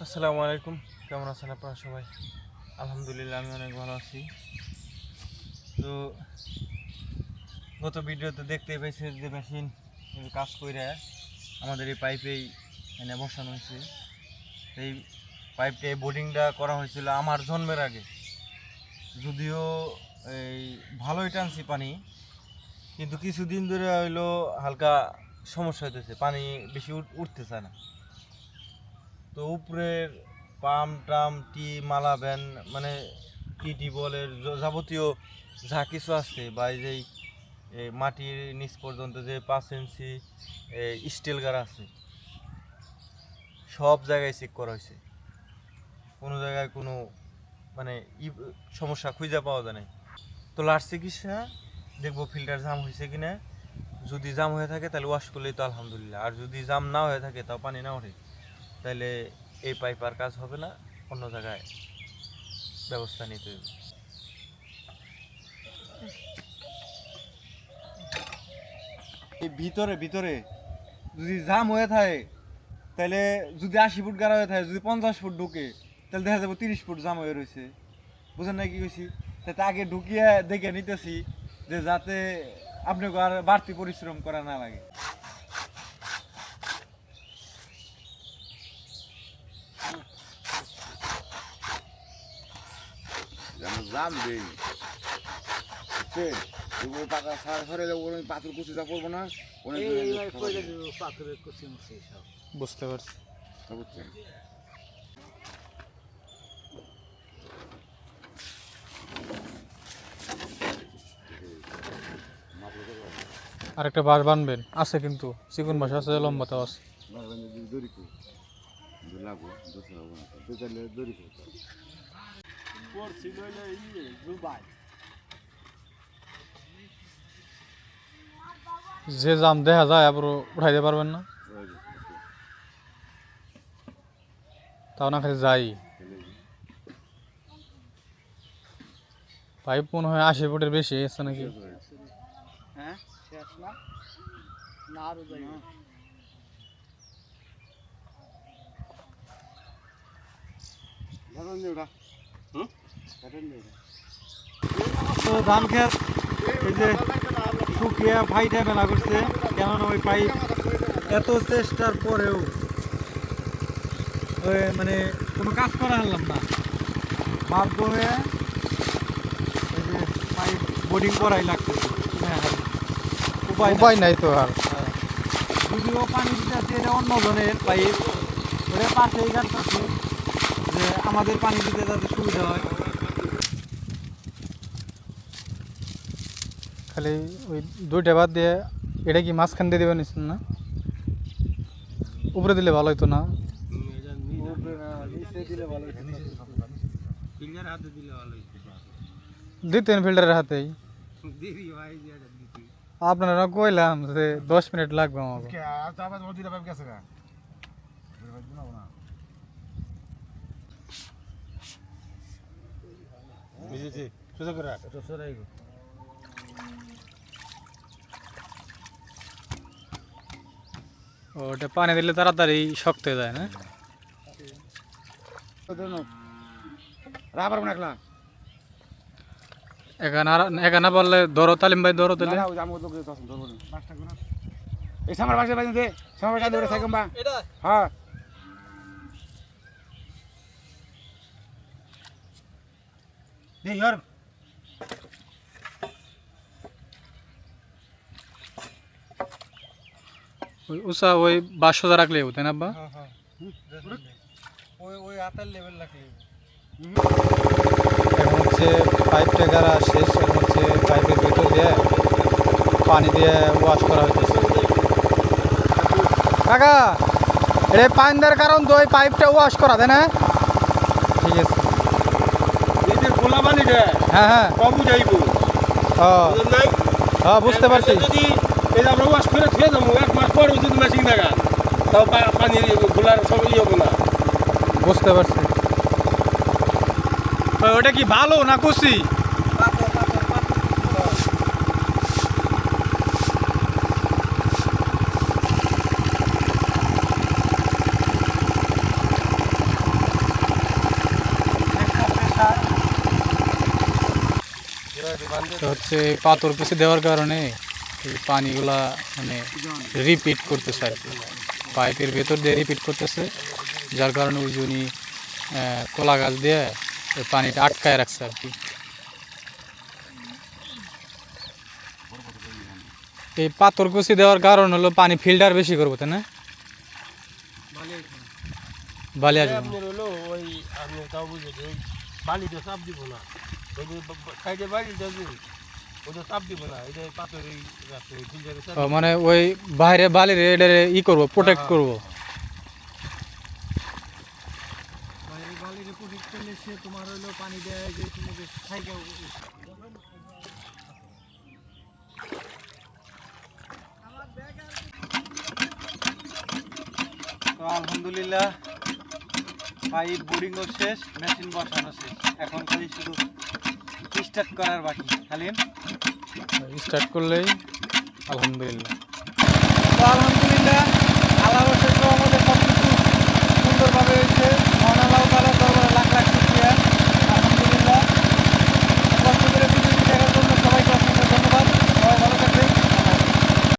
আসসালামু আলাইকুম, কেমন আছেন আপনারা সবাই? আলহামদুলিল্লাহ আমি অনেক ভালো আছি। তো গত ভিডিওতে দেখতেই পাইছি যে মেশিন কাজ করে আমাদের এই পাইপেই এনে বসানো হয়েছে। এই পাইপটা এই বোর্ডিংটা করা হয়েছিল আমার জন্মের আগে, যদিও এই ভালোই টানছি পানি, কিন্তু কিছুদিন ধরে হইলো হালকা সমস্যা হইতেছে, পানি বেশি উঠতে চায় না। তো উপরের পাম্প টাম টি মালা ভ্যান মানে টি বলের যাবতীয় যা কিছু আছে বা এই যে মাটির নিচ পর্যন্ত যে 5 ইঞ্চি স্টিল গাড়া আছে সব জায়গায় চেক করা হয়েছে, কোনো জায়গায় কোনো মানে সমস্যা খুঁজে পাওয়া যায় না। তো লাস্ট চিকিৎসা দেখবো ফিল্টার জাম হয়েছে কিনা, যদি জাম হয়ে থাকে তাহলে ওয়াশ করলেই তো আলহামদুলিল্লাহ, আর যদি জাম না হয়ে থাকে তাও পানি না ওঠে তাহলে এই পাইপ আর কাজ হবে না, অন্য জায়গায় ব্যবস্থা নিতে হবে। এই ভিতরে ভিতরে যদি জাম হয়ে থাকে তাহলে যদি 80 ফুট গাড়া হয়ে থাকে, যদি 50 ফুট ঢুকে তাহলে দেখা যাবে 30 ফুট জাম হয়ে রয়েছে। বুঝেন না কি কইছি? তাতে আগে ঢুকিয়ে দেখে নিতেছি যে যাতে আপনাকে আর বাড়তি পরিশ্রম করা না লাগে। জাম দেই পাকা সার সরে পাথর কুচিটা পড়বো না, বুঝতে পারছি। বুঝছেন? আরেকটা বাঁশ বানবেন আছে, কিন্তু চিকন বাঁশ আছে, লম্বাটাও আছে। যে জাম দেখা যায় আবার উঠাইতে পারবেন না, তাও না খালি যাই। পাইপ মনে হয় 80 ফুটের বেশি আছে নাকি? হ্যাঁ শেষ না না আরো যাই তো ধান খেত এই যে শুকিয়ে ফাইটে বেলা করছে, কেননা ওই পাইপ এত চেষ্টার পরেও ওই মানে কোনো কাজ করা হলাম না, বাধ্য হয়ে এই যে পাইপ বোর্ডিং করাই লাগতেছে। হ্যাঁ উপায় নাই তো আর। যদিও পানি দিতেছে এটা অন্য জনের পাইপ, ওটা পাশেই কাটতেছি যে আমাদের পানি দিতে যাতে সুবিধা হয়। খালি ওই দুইটা বাদ দিয়ে এটা কি মাঝখান দিয়ে দেবেন না? উপরে দিলে ভালো হতো না? দিতেন ফিল্টারের হাতেই। আপনারা কইলাম যে 10 মিনিট লাগবে আমাকে। ওটা পানি দিলে তাড়াতাড়ি শক্ত হয়ে যায় না? এখানে বললে ধরো, তালিম ভাই ধরো তাহলে। এই সামার বাসা বাজে দে, সামার বাসা দে সাইকেল বা হ্যাঁ দে ইয়ার ওই উষা ওই 500 রাখলে হতো না আব্বা? হ্যাঁ হ্যাঁ, ওই আতার লেভেল রাখলে এখন হচ্ছে পাইপটা গাড়া শেষ, এখন হচ্ছে পাইপের ভিতর দিয়ে পানি দিয়ে ওয়াশ করা হইতেছে। কাকা এটা পানি দেওয়ার কারণ তো ওই পাইপটা ওয়াশ করা, তাই না? ঠিক আছে। এই যে খোলা পানি দেয় হ্যাঁ হ্যাঁ কবু যাইব নাই। হ্যাঁ বুঝতে পারছি। যদি এই যে আমরা ওয়াশ করে খেয়ে যাবো, 1 মাস পর যদি মেশিন দেখা তাও পানি খোলার সময় হবো না। বুঝতে পারছি। ওটা কি ভালো না কুচি? তো হচ্ছে পাথর কুচি দেওয়ার কারণে এই পানিগুলা মানে রিপিট করতেছে আর কি, পাইপের ভেতর দিয়ে রিপিট করতেছে, যার কারণে ওই জন্য কলা গাছ দিয়ে ওই পানিটা আটকায় রাখছে আর কি। এই পাথর কুচি দেওয়ার কারণ হলো পানি ফিল্টার বেশি করবো, তাই না? বালি আসবে না। আপনার হলো ওই আপনি তাও বুঝে ওই বালিটা চাপ দিব না, ওই যে সাইডে বালিটা যে ওটা চাপ দিব না, এটা পাথর এই রাখতে ওই ফিল্টারে চাপ ও, মানে ওই বাইরে বালির এটারে ই করবো, প্রোটেক্ট করবো। বাইরে বালির প্রোটেক্ট করলে সে তোমার হইলো পানি দেয় যে তোমাকে সাইকেল তো আলহামদুলিল্লাহ পাইপ বোরিংও শেষ, মেশিন বসানো শেষ, এখন খালি শুধু স্টার্ট করার বাকি। হালিম স্টার্ট করলেই আলহামদুলিল্লাহ। তো আলহামদুলিল্লাহ